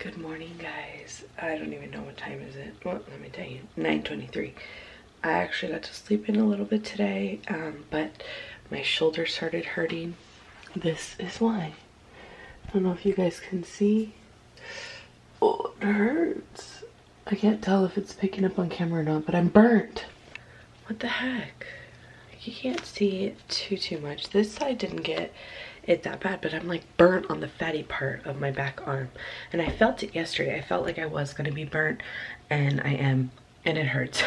Good morning, guys. I don't even know what time is it. Well, let me tell you, 9:23. I actually got to sleep in a little bit today, but my shoulder started hurting. This is why. I don't know if you guys can see. Oh, it hurts. I can't tell if it's picking up on camera or not, but I'm burnt. What the heck? You can't see it too much. This side didn't get it that bad, but I'm like burnt on the fatty part of my back arm, and I felt it yesterday. I felt like I was gonna be burnt, and I am, and it hurts.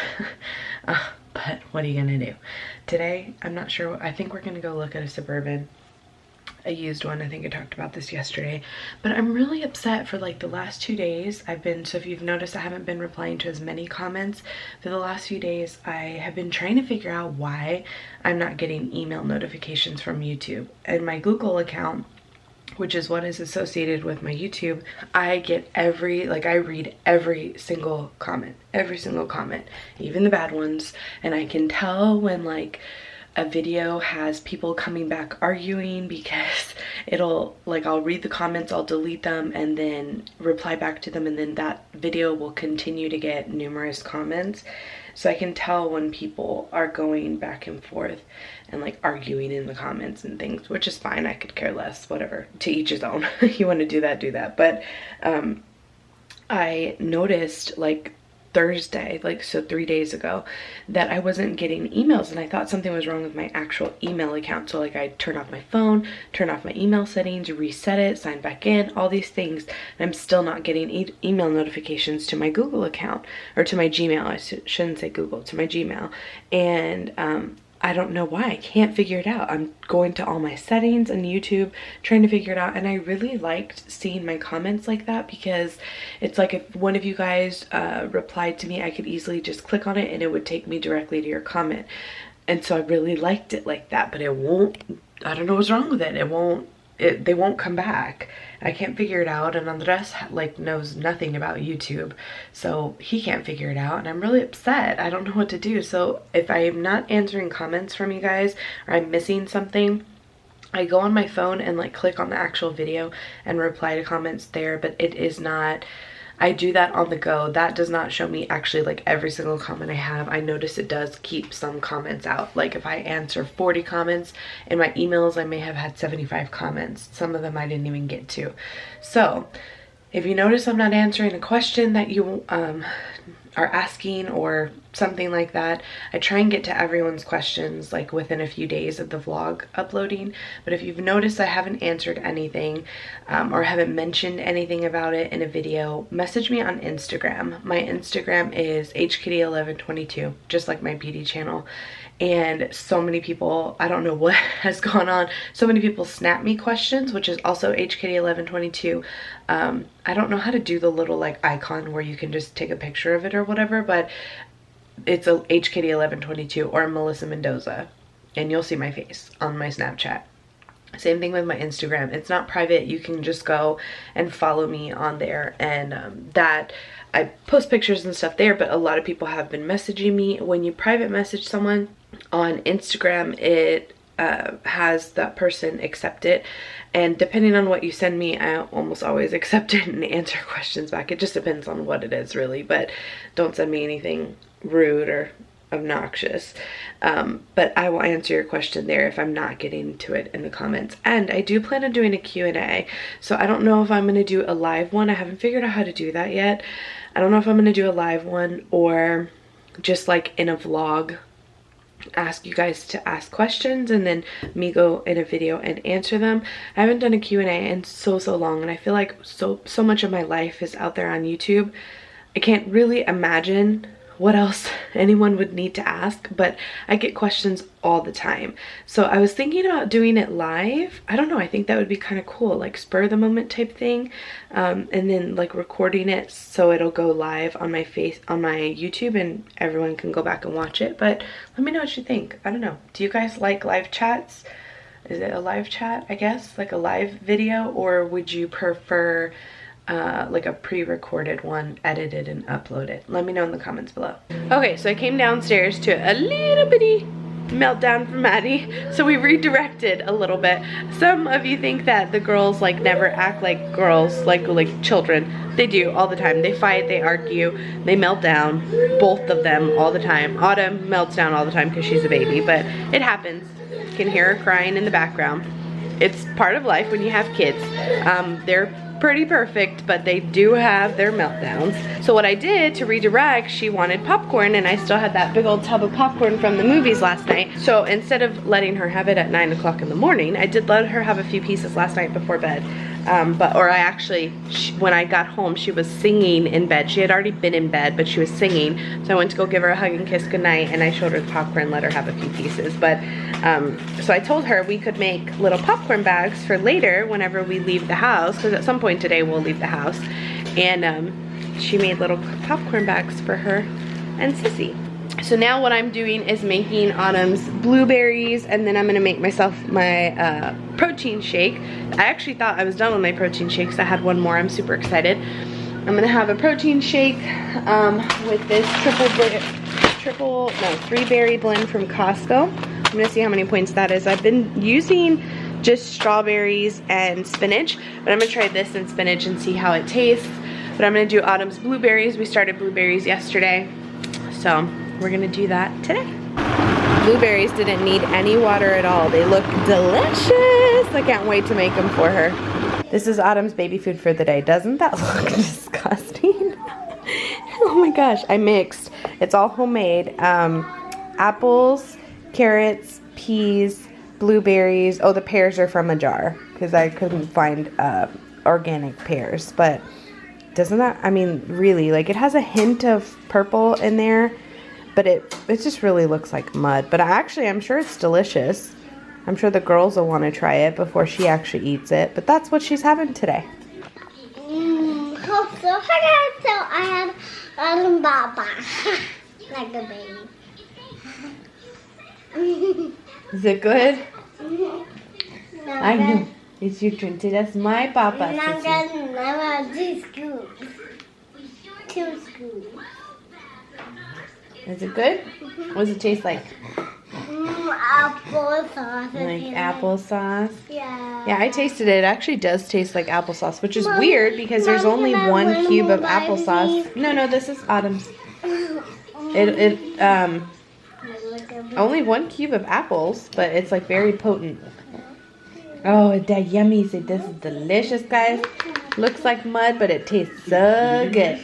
But what are you gonna do? Today, I'm not sure. I think we're gonna go look at a Suburban, a used one. I think I talked about this yesterday, but I'm really upset for like the last 2 days. So if you've noticed, I haven't been replying to as many comments for the last few days. I have been trying to figure out why I'm not getting email notifications from YouTube. And my Google account, which is what is associated with my YouTube, I get I read every single comment, even the bad ones. And I can tell when like a video has people coming back arguing, because I'll read the comments, I'll delete them, and then reply back to them, and then that video will continue to get numerous comments. So I can tell when people are going back and forth and like arguing in the comments and things, which is fine. I could care less, whatever, to each his own. You want to do that, do that. But I noticed like Thursday, so 3 days ago, that I wasn't getting emails, and I thought something was wrong with my actual email account. So like I turned off my phone, turned off my email settings, reset it, signed back in, all these things, and I'm still not getting email notifications to my Google account, or to my Gmail. I shouldn't say Google, to my Gmail. And I don't know why. I can't figure it out. I'm going to all my settings on YouTube, trying to figure it out. And I really liked seeing my comments like that, because it's like if one of you guys replied to me, I could easily just click on it and it would take me directly to your comment. And so I really liked it like that, but it won't, I don't know what's wrong with it. They won't come back. I can't figure it out, and Andres knows nothing about YouTube, so he can't figure it out, and I'm really upset. I don't know what to do. So if I'm not answering comments from you guys, or I'm missing something, I go on my phone and click on the actual video and reply to comments there, but it is not, I do that on the go. That does not show me actually every single comment I have. I notice it does keep some comments out. Like if I answer 40 comments in my emails, I may have had 75 comments. Some of them I didn't even get to. So if you notice I'm not answering a question that you are asking or something like that, I try and get to everyone's questions within a few days of the vlog uploading. But if you've noticed I haven't answered anything or haven't mentioned anything about it in a video, message me on Instagram. My Instagram is hkitty1122, just like my beauty channel. And so many people, I don't know what has gone on, so many people snap me questions, which is also hkitty1122. I don't know how to do the little icon where you can just take a picture of it or whatever, but it's a hkitty1122 or Melissa Mendoza, and you'll see my face on my Snapchat. Same thing with my Instagram. It's not private. You can just go and follow me on there, and that I post pictures and stuff there. But a lot of people have been messaging me. When you private message someone on Instagram, it has that person accept it, and depending on what you send me, I almost always accept it and answer questions back. It just depends on what it is, really, but don't send me anything rude or obnoxious. But I will answer your question there if I'm not getting to it in the comments. And I do plan on doing a Q&A, so I don't know if I'm going to do a live one. I haven't figured out how to do that yet. I don't know if I'm going to do a live one or just in a vlog, ask you guys to ask questions and then me go in a video and answer them. I haven't done a Q&A in so long, and I feel like so much of my life is out there on YouTube. I can't really imagine what else anyone would need to ask, but I get questions all the time. So I was thinking about doing it live. I don't know, I think that would be kind of cool, spur of the moment type thing, and then recording it so it'll go live on my YouTube and everyone can go back and watch it. But let me know what you think. I don't know, do you guys like live chats? Is it a live chat, I guess, a live video, or would you prefer a pre-recorded one, edited and uploaded? Let me know in the comments below. Okay, so I came downstairs to a little bitty meltdown from Maddie. So we redirected a little bit. Some of you think that the girls like never act like girls, like children. They do all the time. They fight, they argue, they melt down, both of them all the time. Autumn melts down all the time because she's a baby, but it happens. You can hear her crying in the background. It's part of life when you have kids. They're pretty perfect, but they do have their meltdowns. So what I did to redirect, she wanted popcorn, and I still had that big old tub of popcorn from the movies last night. So instead of letting her have it at 9 o'clock in the morning, I did let her have a few pieces last night before bed. When I got home, she was singing in bed. She had already been in bed, but she was singing. So I went to go give her a hug and kiss goodnight, and I showed her the popcorn, let her have a few pieces. But, so I told her we could make little popcorn bags for later whenever we leave the house, because at some point today we'll leave the house. And she made little popcorn bags for her and Sissy. So now what I'm doing is making Autumn's blueberries, and then I'm gonna make myself my protein shake. I actually thought I was done with my protein shakes. I had one more. I'm super excited. I'm gonna have a protein shake with this 3-berry blend from Costco. I'm gonna see how many points that is. I've been using just strawberries and spinach, but I'm gonna try this and spinach and see how it tastes. But I'm gonna do Autumn's blueberries. We started blueberries yesterday, so we're gonna do that today. Blueberries didn't need any water at all. They look delicious. I can't wait to make them for her. This is Autumn's baby food for the day. Doesn't that look disgusting? Oh my gosh, I mixed. It's all homemade. Apples, carrots, peas, blueberries. Oh, the pears are from a jar because I couldn't find organic pears. But doesn't that, I mean, really, like it has a hint of purple in there. But it just really looks like mud. But I'm sure it's delicious. I'm sure the girls will want to try it before she actually eats it. But that's what she's having today. So I had Baba like a baby. Is it good? No, I know. It's your turn. That's my Papa. I'm 2 scoops. 2 scoops. Is it good? What does it taste like? Applesauce. Like applesauce? Yeah. Yeah, I tasted it. It actually does taste like applesauce, which is weird because there's only 1 cube of applesauce. No, this is Autumn's. Only 1 cube of apples, but it's like very potent. Oh, that yummy. So this is delicious, guys. Looks like mud, but it tastes so good.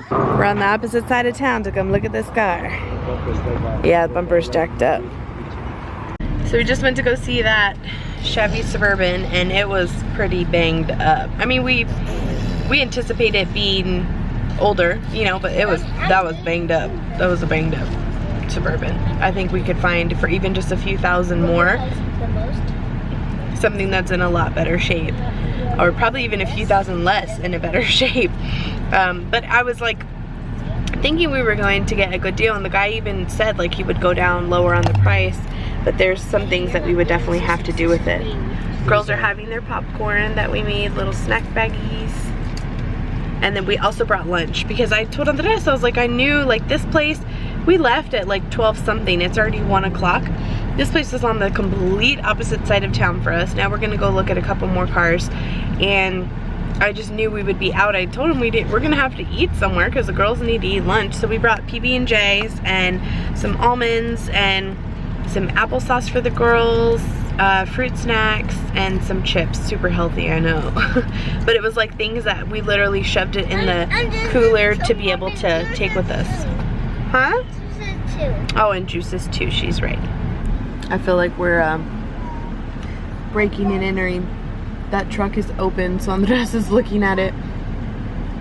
We're on the opposite side of town to come look at this car. Yeah, the bumper's jacked up. So we just went to go see that Chevy Suburban, and it was pretty banged up. I mean, we anticipated it being older, you know, but that was banged up. That was a banged up Suburban. I think we could find for even just a few thousand more something that's in a lot better shape, or probably even a few thousand less in a better shape. But I was like thinking we were going to get a good deal, and the guy even said like he would go down lower on the price, but there's some things that we would definitely have to do with it. Girls are having their popcorn that we made, little snack baggies. And then we also brought lunch because I told Andres, I was like, I knew like this place, we left at like 12 something. It's already 1 o'clock. This place is on the complete opposite side of town for us. Now we're gonna go look at a couple more cars, and I just knew we would be out. I told him we're gonna have to eat somewhere because the girls need to eat lunch. So we brought PB&Js and some almonds and some applesauce for the girls, fruit snacks, and some chips. Super healthy, I know. But it was like things that we literally shoved it in the cooler to be able to take with us. Huh? Juices too. Oh, and juices too, she's right. I feel like we're breaking and entering. That truck is open, so Andres is looking at it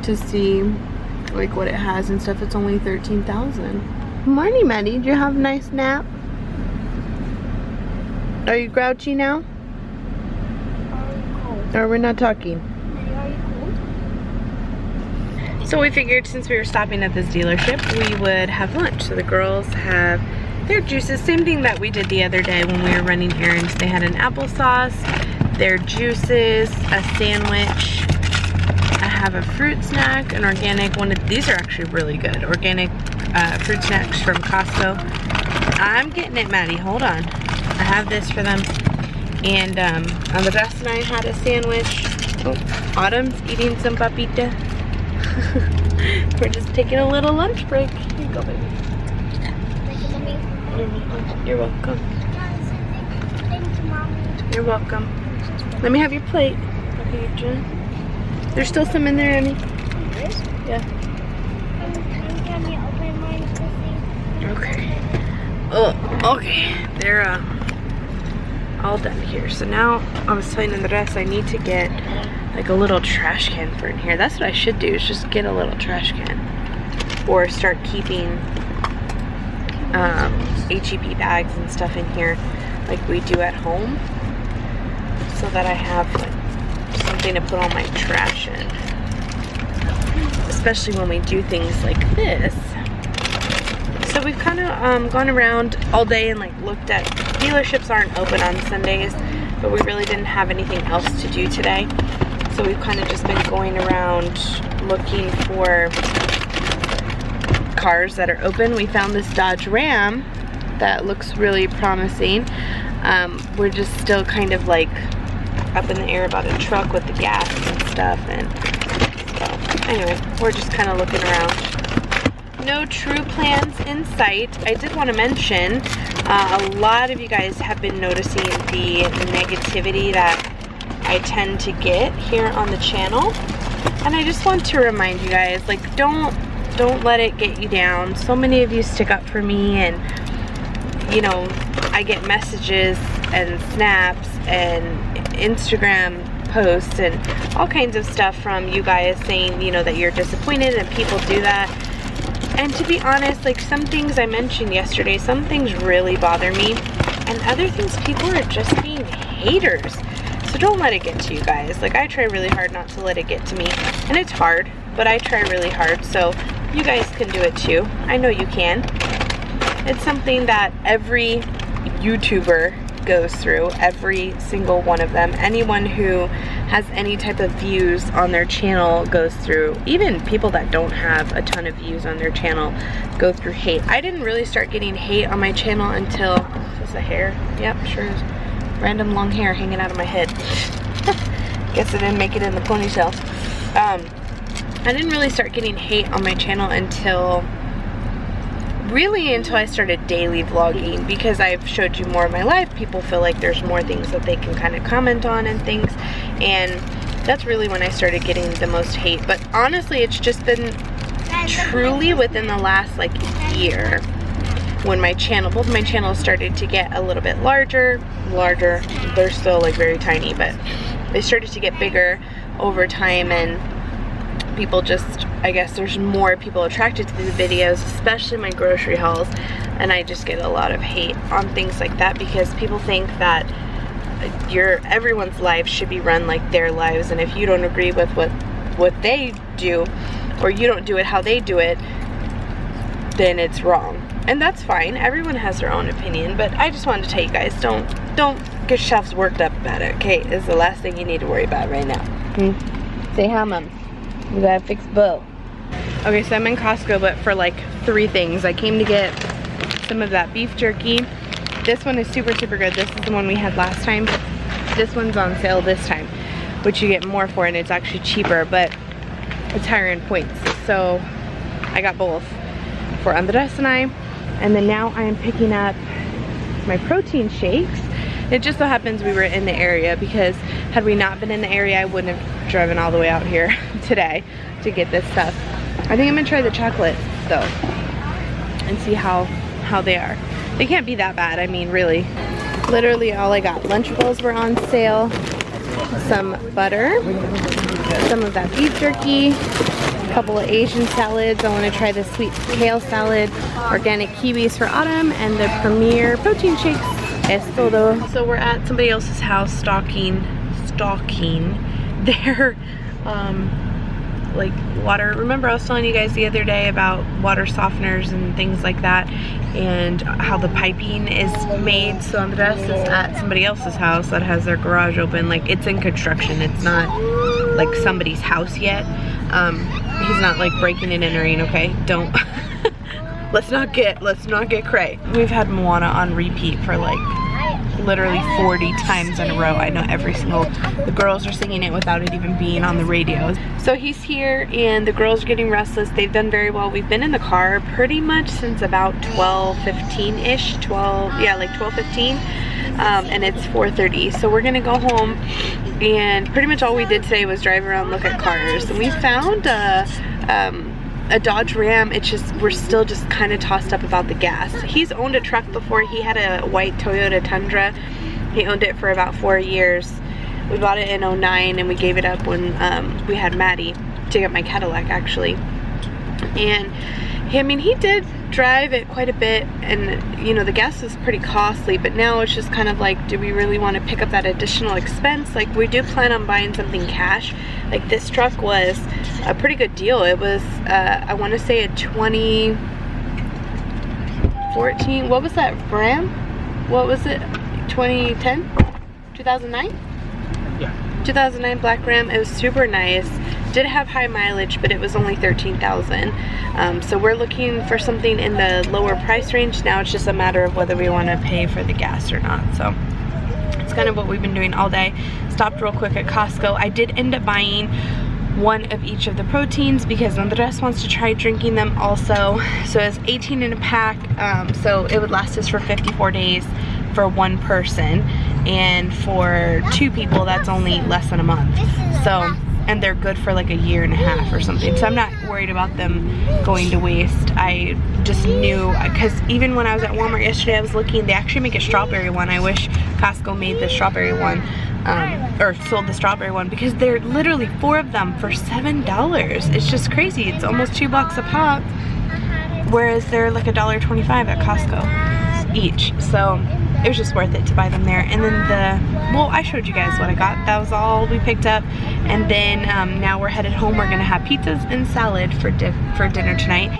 to see like what it has and stuff. It's only 13,000. Morning, Maddie. Did you have a nice nap? Are you grouchy now? Or we're not talking. So we figured since we were stopping at this dealership, we would have lunch. So the girls have their juices, same thing that we did the other day when we were running errands. They had an applesauce, their juices, a sandwich. I have a fruit snack, an organic one. These are actually really good. Organic fruit snacks from Costco. I'm getting it, Maddie, hold on. I have this for them. And Andres and I had a sandwich. Oh, Autumn's eating some papita. We're just taking a little lunch break. Here you go, baby. You're welcome. Thank you, Mommy. You're welcome. Let me have your plate. Okay, Jen. There's still some in there, Annie. Yeah. Can you open mine to see? Okay. Oh, okay. They're all done here. So now I was telling Andres I need to get like a little trash can for in here. That's what I should do, is just get a little trash can. Or start keeping HEB bags and stuff in here like we do at home, so that I have like something to put all my trash in. Especially when we do things like this. So we've kind of gone around all day and like looked at, dealerships aren't open on Sundays, but we really didn't have anything else to do today. So we've kind of just been going around looking for cars that are open. We found this Dodge Ram that looks really promising. We're just still kind of like up in the air about a truck with the gas and stuff. And so anyway, we're just kind of looking around. No true plans in sight. I did want to mention, a lot of you guys have been noticing the negativity that I tend to get here on the channel, and I just want to remind you guys, like, don't let it get you down. So many of you stick up for me, and you know, I get messages and snaps and Instagram posts and all kinds of stuff from you guys saying, you know, that you're disappointed, and people do that. And to be honest, like, some things I mentioned yesterday, some things really bother me, and other things, people are just being haters. So don't let it get to you guys. Like, I try really hard not to let it get to me, and it's hard, but I try really hard, so you guys can do it too. I know you can. It's something that every YouTuber goes through, every single one of them. Anyone who has any type of views on their channel goes through. Even people that don't have a ton of views on their channel go through hate. I didn't really start getting hate on my channel until, is this a hair? Yep, sure is. Random long hair hanging out of my head. Guess I didn't make it in the ponytail. I didn't really start getting hate on my channel until I started daily vlogging, because I've showed you more of my life. People feel like there's more things that they can kind of comment on and things, and that's really when I started getting the most hate. But honestly, it's just been truly within the last like year when my channel, both my channels started to get a little bit larger. They're still like very tiny, but they started to get bigger over time, and people just, I guess there's more people attracted to these videos, especially my grocery hauls, and I just get a lot of hate on things like that, because people think that everyone's life should be run like their lives, and if you don't agree with what they do, or you don't do it how they do it, then it's wrong. And that's fine, everyone has their own opinion, but I just wanted to tell you guys, don't get yourselves worked up about it, okay? It's the last thing you need to worry about right now. Say hi, Mom. We gotta fix Bo. Okay, so I'm in Costco, but for like 3 things. I came to get some of that beef jerky. This one is super good. This is the one we had last time. This one's on sale this time, which you get more for, and it's actually cheaper, but it's higher in points. So I got both for Andres and I. And then now I am picking up my protein shakes. It just so happens we were in the area, because had we not been in the area, I wouldn't have driven all the way out here today to get this stuff. I think I'm gonna try the chocolate though and see how they are. They can't be that bad, I mean, really. Literally all I got. Lunchables were on sale, some butter, some of that beef jerky, a couple of Asian salads. I want to try the sweet kale salad, organic kiwis for Autumn, and the Premier protein shakes. Es todo. So we're at somebody else's house stocking restocking their like water. Remember I was telling you guys the other day about water softeners and things like that, and how the piping is made. So Andres is at somebody else's house that has their garage open. Like, it's in construction. It's not like somebody's house yet. He's not like breaking and entering, okay? Don't let's not get cray. We've had Moana on repeat for like literally 40 times in a row. I know the girls are singing it without it even being on the radio. So he's here and the girls are getting restless. They've done very well. We've been in the car pretty much since about 12:15-ish, like 12:15, and it's 4:30. So we're gonna go home, and pretty much all we did today was drive around, look at cars. And we found a Dodge Ram. It's just, we're still just kind of tossed up about the gas. He's owned a truck before. He had a white Toyota Tundra. He owned it for about 4 years. We bought it in 09 and we gave it up when we had Maddie to get my Cadillac, actually. And I mean, he did drive it quite a bit, and you know, the gas was pretty costly, but now it's just kind of like, do we really want to pick up that additional expense? Like, we do plan on buying something cash. Like, this truck was a pretty good deal. It was I want to say a 2014, what was that Ram? What was it? 2010? 2009? Yeah. 2009 black Ram. It was super nice. Did have high mileage, but it was only 13,000. So we're looking for something in the lower price range. Now it's just a matter of whether we want to pay for the gas or not. So it's kind of what we've been doing all day. Stopped real quick at Costco. I did end up buying one of each of the proteins because Andres wants to try drinking them also. So it's 18 in a pack, so it would last us for 54 days for one person, and for 2 people that's only less than a month. So, and they're good for like a year and a half or something. So I'm not worried about them going to waste. I just knew, because even when I was at Walmart yesterday, I was looking, they actually make a strawberry one. I wish Costco made the strawberry one, or sold the strawberry one, because they're literally 4 of them for $7. It's just crazy. It's almost $2 a pop, whereas they're like $1.25 at Costco each. So it was just worth it to buy them there. And then well, I showed you guys what I got. That was all we picked up. And then now we're headed home. We're gonna have pizzas and salad for dinner tonight.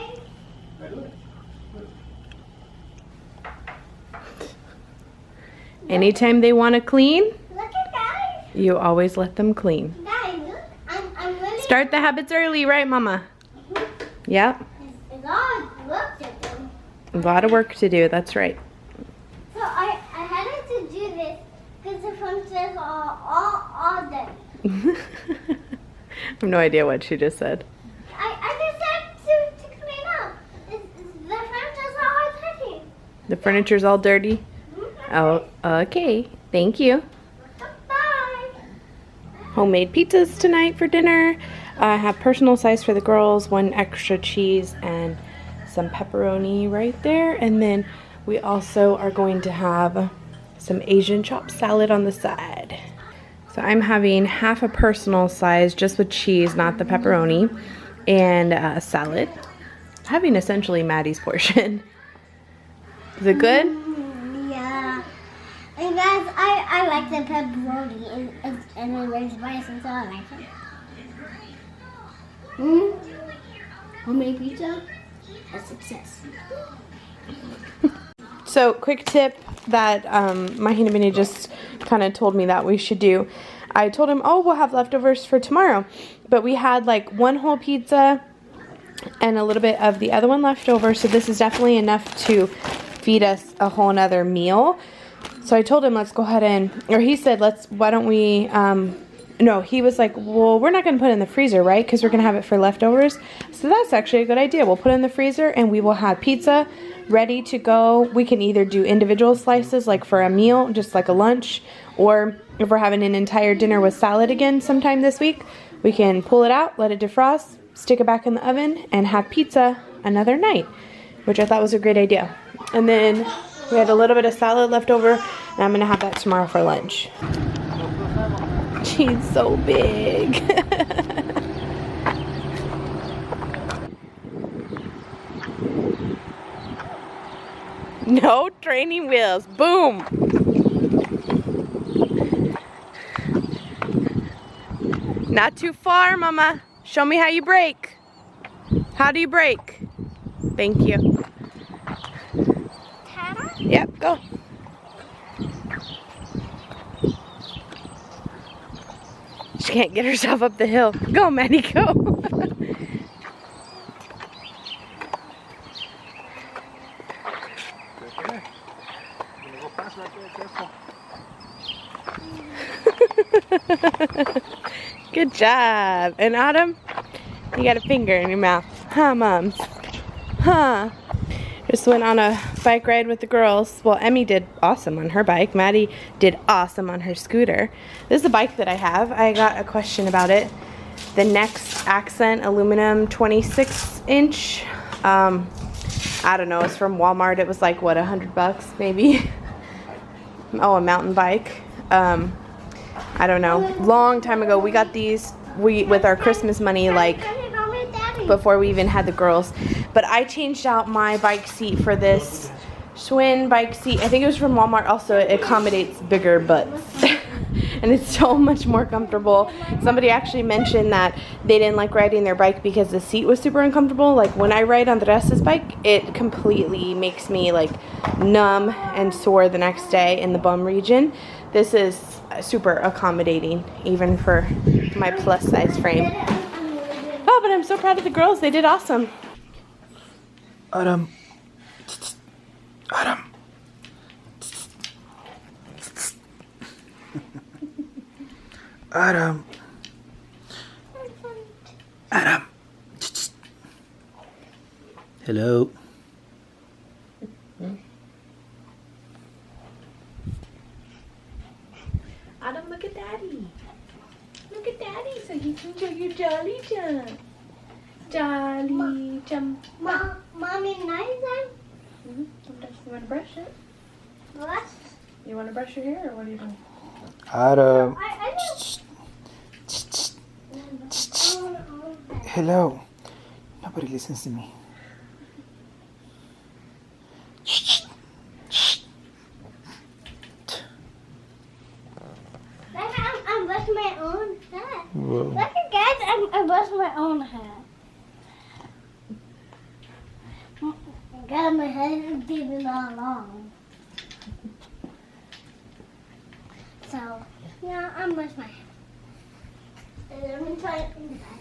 Anytime they want to clean, Look at guys. you always let them clean. Guys, look. I'm really. Start the habits early, right, Mama? Yep. It's a lot of work to do. A lot of work to do. That's right. So I had to do this because the front says all day. I have no idea what she just said. I just said to clean up. The front is all dirty. The furniture's all dirty. Oh, okay. Thank you. Bye. Homemade pizzas tonight for dinner. I have personal size for the girls, 1 extra cheese and some pepperoni right there. And then we also are going to have some Asian chopped salad on the side. So I'm having half a personal size just with cheese, not the pepperoni, and a salad. Having essentially Maddie's portion. Is it good? Yeah. And guys, I like the pepperoni and the red spice, and so I like it. Homemade pizza, a success. So, quick tip that my Hinabini just kind of told me that we should do. I told him, oh, we'll have leftovers for tomorrow. But we had like 1 whole pizza and a little bit of the other one left over. So this is definitely enough to feed us a whole nother meal. So I told him, let's go ahead and, or he said, why don't we, no, he was like, well, we're not going to put it in the freezer, right? Because we're going to have it for leftovers. So that's actually a good idea. We'll put it in the freezer and we will have pizza ready to go. We can either do individual slices like for a meal, just like a lunch, or if we're having an entire dinner with salad again sometime this week, we can pull it out, let it defrost, stick it back in the oven, and have pizza another night, which I thought was a great idea. And then we had a little bit of salad left over, and I'm gonna have that tomorrow for lunch. She's so big. No training wheels. Boom. Not too far, Mama. Show me how you brake. How do you brake? Thank you. Yep, go. She can't get herself up the hill. Go, Maddie, go. Good job. And Autumn, you got a finger in your mouth. Huh, Moms? Huh? Just went on a bike ride with the girls. Well, Emmy did awesome on her bike. Maddie did awesome on her scooter. This is the bike that I have. I got a question about it. The Next Accent aluminum 26-inch. I don't know. It's from Walmart. It was like, what, $100 maybe? Oh, a mountain bike. I don't know. Long time ago, we got these with our Christmas money, like before we even had the girls. But I changed out my bike seat for this Schwinn bike seat. I think it was from Walmart. Also, it accommodates bigger butts. And it's so much more comfortable. Somebody actually mentioned that they didn't like riding their bike because the seat was super uncomfortable. Like when I ride on Andres' bike, it completely makes me like numb and sore the next day in the bum region. This is super accommodating even for my plus size frame. Oh, but I'm so proud of the girls. They did awesome. Adam. Adam. Adam. Adam. Hello. Adam, look at Daddy. Look at Daddy so you can do your jolly jump. Jolly jump. Mommy, nice then? You want to brush it? What? You want to brush your hair or what are you doing? Adam. I Hello. Nobody listens to me. I'm brushing my own hair. Whoa. Look at guys, I'm brushing my own hair. God, my head is getting all long. So, yeah, I'm brushing my hair. Let me try it in the back.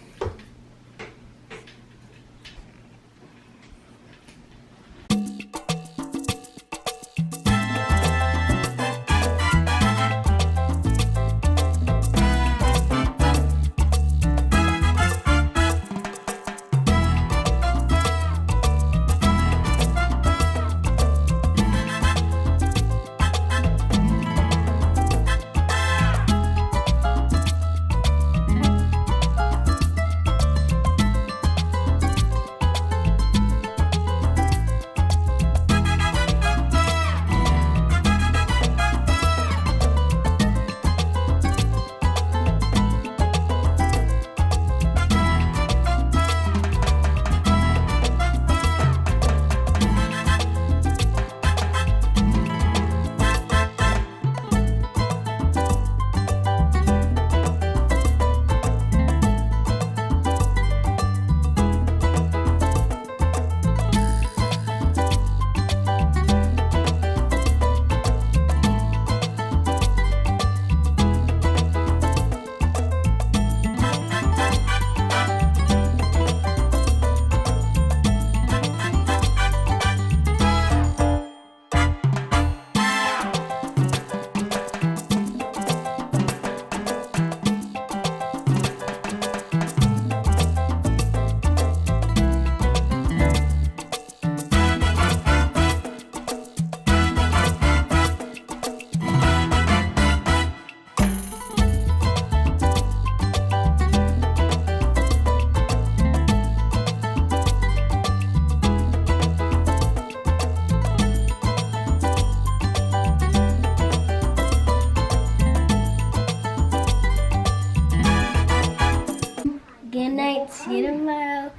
Good night, see you tomorrow.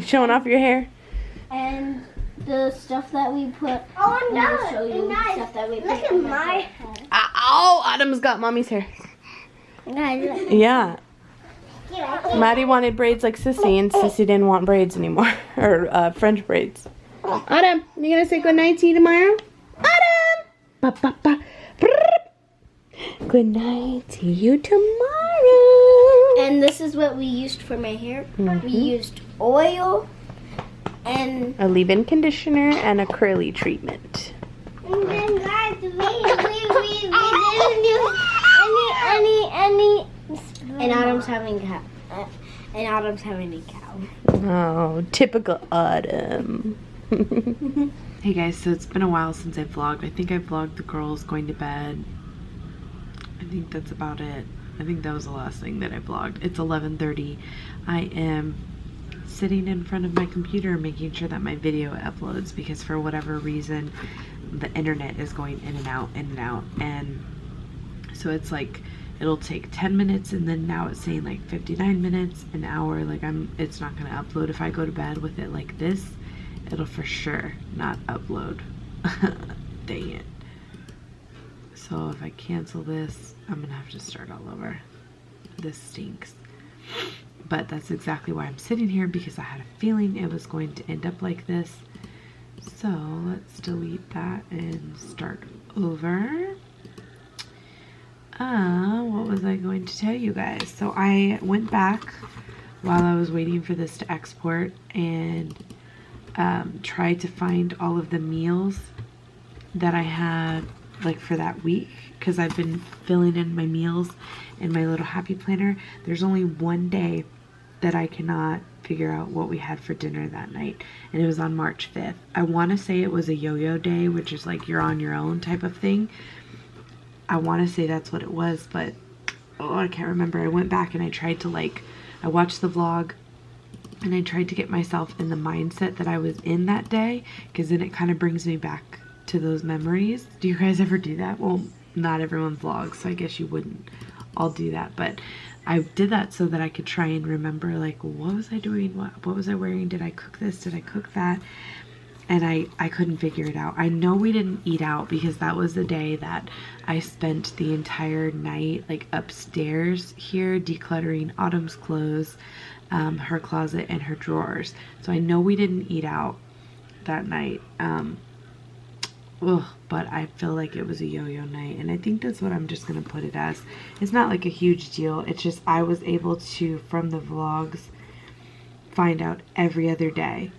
Showing off your hair. And the stuff that we put. Oh, no, show you the stuff that we put. Look at my hair. Oh, Autumn's got mommy's hair. Yeah. Maddie wanted braids like Sissy, and Sissy didn't want braids anymore. Or French braids. Autumn, you gonna say goodnight to you tomorrow? Autumn! Ba, ba, ba. Good night to you tomorrow. And this is what we used for my hair. We used oil and A leave-in conditioner and a curly treatment. and then guys, we didn't use any. And Autumn's having a cow. Oh, typical Autumn. Hey guys, so it's been a while since I vlogged. I think I vlogged the girls going to bed. I think that's about it. I think that was the last thing that I vlogged. It's 11:30. I am sitting in front of my computer making sure that my video uploads because for whatever reason the internet is going in and out, and so it's like it'll take 10 minutes and then now it's saying like 59 minutes, an hour. Like it's not gonna upload. If I go to bed with it like this, it'll for sure not upload. Dang it. So if I cancel this, I'm gonna have to start all over. This stinks. But that's exactly why I'm sitting here, because I had a feeling it was going to end up like this. So let's delete that and start over. What was I going to tell you guys? So I went back while I was waiting for this to export and tried to find all of the meals that I had like for that week, because I've been filling in my meals in my little happy planner. There's only one day that I cannot figure out what we had for dinner that night, and it was on March 5th. I want to say it was a yo-yo day, which is like you're on your own type of thing. I want to say that's what it was, but oh, I can't remember. I went back and I tried to I watched the vlog and I tried to get myself in the mindset that I was in that day, because then it kind of brings me back to those memories. Do you guys ever do that? Well, not everyone vlogs, so I guess you wouldn't all do that, but I did that so that I could try and remember, like, what was I doing? What was I wearing? Did I cook this? Did I cook that? And I couldn't figure it out. I know we didn't eat out because that was the day that I spent the entire night like upstairs here decluttering Autumn's clothes, her closet and her drawers. So I know we didn't eat out that night. But I feel like it was a yo-yo night, and I think that's what I'm just gonna put it as. It's not like a huge deal. It's just I was able to, from the vlogs, find out every other day.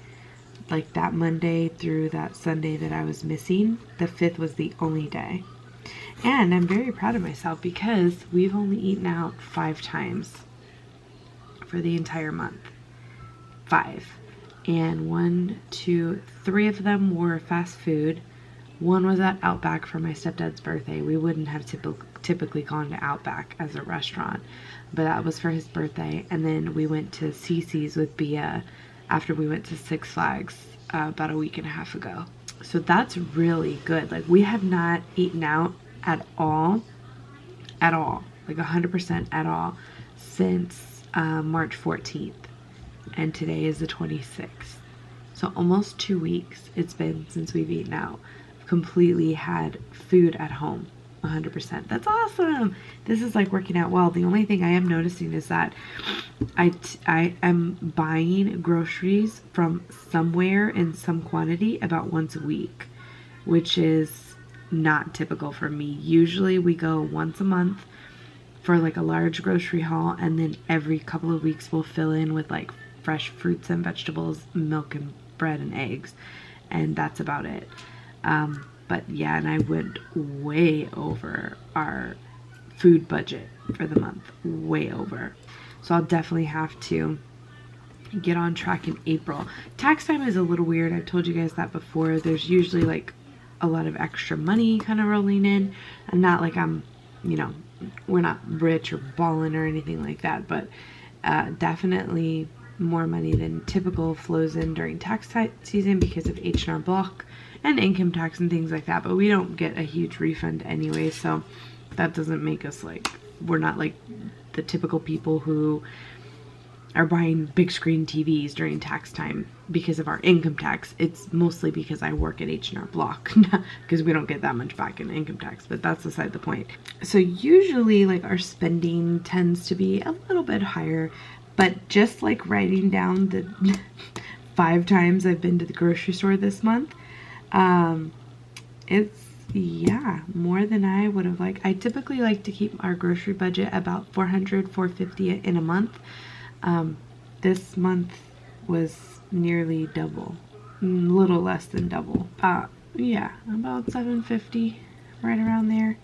Like that Monday through that Sunday that I was missing, the 5th was the only day. And I'm very proud of myself because we've only eaten out 5 times for the entire month. 5. And 1, 2, 3 of them were fast food. One was at Outback for my stepdad's birthday. We wouldn't have typically gone to Outback as a restaurant, but that was for his birthday. And then we went to Cece's with Bia after we went to Six Flags about a week and a half ago. So that's really good. Like, we have not eaten out at all, like 100% at all, since March 14th. And today is the 26th. So almost 2 weeks it's been since we've eaten out. Completely had food at home, 100%. That's awesome. This is like working out well. The only thing I am noticing is that I am buying groceries from somewhere in some quantity about once a week, which is not typical for me. Usually we go once a month for like a large grocery haul, and then every couple of weeks we'll fill in with like fresh fruits and vegetables, milk and bread and eggs, and that's about it. But yeah, and I went way over our food budget for the month, way over. So I'll definitely have to get on track in April. Tax time is a little weird. I've told you guys that before. There's usually like a lot of extra money kind of rolling in. I'm not like I'm, you know, we're not rich or balling or anything like that, but definitely more money than typical flows in during tax season because of H&R Block and income tax and things like that. But we don't get a huge refund anyway, so that doesn't make us like, we're not like the typical people who are buying big screen TVs during tax time because of our income tax. It's mostly because I work at H&R Block because we don't get that much back in income tax, but that's beside the point. So usually like our spending tends to be a little bit higher, but just like writing down the 5 times I've been to the grocery store this month, it's, yeah, more than I would have liked. I typically like to keep our grocery budget about $400-450 in a month. This month was nearly double, a little less than double. Yeah, about $750, right around there.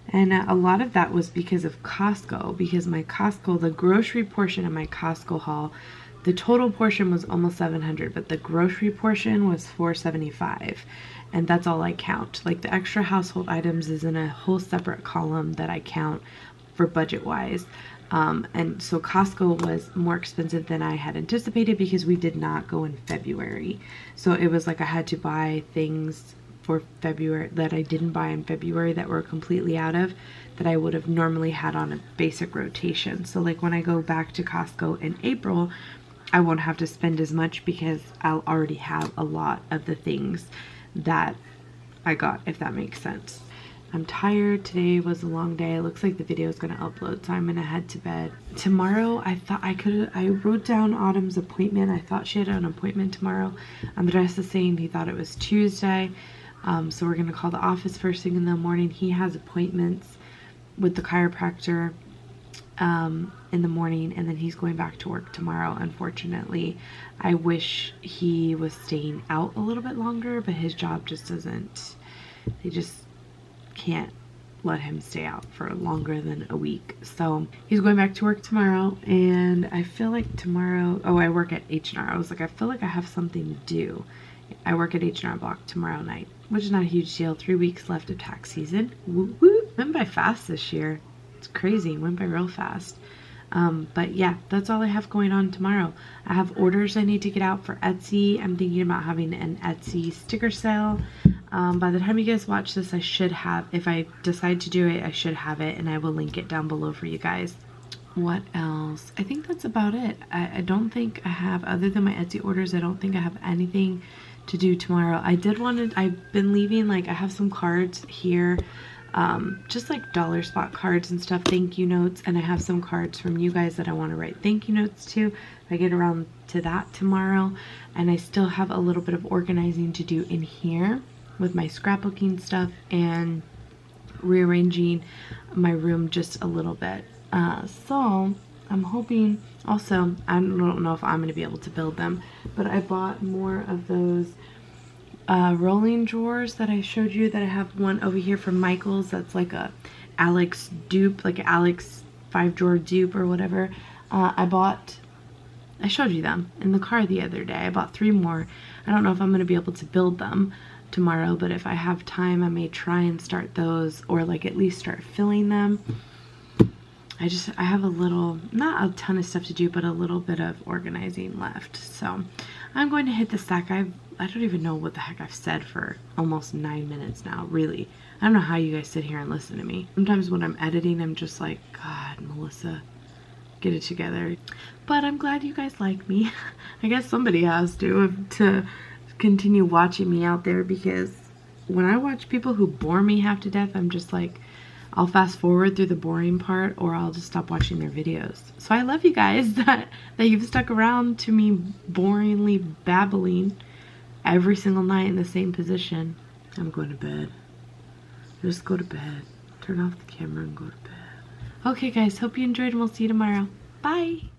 And a lot of that was because of Costco, because my Costco, the grocery portion of my Costco haul, the total portion was almost $700, but the grocery portion was $475, and that's all I count. Like the extra household items is in a whole separate column that I count for budget-wise. And so Costco was more expensive than I had anticipated because we did not go in February. So it was like I had to buy things for February that I didn't buy in February that were completely out of, that I would have normally had on a basic rotation. So like when I go back to Costco in April, I won't have to spend as much because I'll already have a lot of the things that I got, if that makes sense. I'm tired. Today was a long day. It looks like the video is going to upload, so I'm going to head to bed. Tomorrow, I wrote down Autumn's appointment. I thought she had an appointment tomorrow. Andres is saying he thought it was Tuesday. So we're going to call the office first thing in the morning. He has appointments with the chiropractor in the morning, and then he's going back to work tomorrow, unfortunately. I wish he was staying out a little bit longer, but his job just doesn't, they just can't let him stay out for longer than a week. So he's going back to work tomorrow, and I feel like tomorrow, oh, I work at H&R. I was like, I feel like I have something to do. I work at H&R Block tomorrow night, which is not a huge deal. 3 weeks left of tax season. Woo woo. Went by fast this year. It's crazy. Went by real fast. But yeah, that's all I have going on tomorrow. I have orders I need to get out for Etsy. I'm thinking about having an Etsy sticker sale. By the time you guys watch this, I should have, if I decide to do it, I should have it, and I will link it down below for you guys. What else? I think that's about it. I don't think I have, other than my Etsy orders, I don't think I have anything to do tomorrow. I've been leaving, like, I have some cards here, just like dollar spot cards and stuff, thank you notes, and I have some cards from you guys that I want to write thank you notes to. I get around to that tomorrow, and I still have a little bit of organizing to do in here with my scrapbooking stuff and rearranging my room just a little bit. So I'm hoping, also, I don't know if I'm going to be able to build them, but I bought more of those rolling drawers that I showed you, that I have one over here from Michael's that's like a Alex dupe, like an Alex 5-drawer dupe or whatever. I showed you them in the car the other day. I bought 3 more. I don't know if I'm going to be able to build them tomorrow, but if I have time, I may try and start those, or like at least start filling them. I have a little, not a ton of stuff to do, but a little bit of organizing left. So I'm going to hit the sack. I don't even know what the heck I've said for almost 9 minutes now, really. I don't know how you guys sit here and listen to me. Sometimes when I'm editing, I'm just like, God, Melissa, get it together. But I'm glad you guys like me. I guess somebody has to continue watching me out there, because when I watch people who bore me half to death, I'm just like, I'll fast forward through the boring part, or I'll just stop watching their videos. So I love you guys that you've stuck around to me boringly babbling every single night in the same position. I'm going to bed. Just go to bed. Turn off the camera and go to bed. Okay guys, hope you enjoyed, and we'll see you tomorrow. Bye!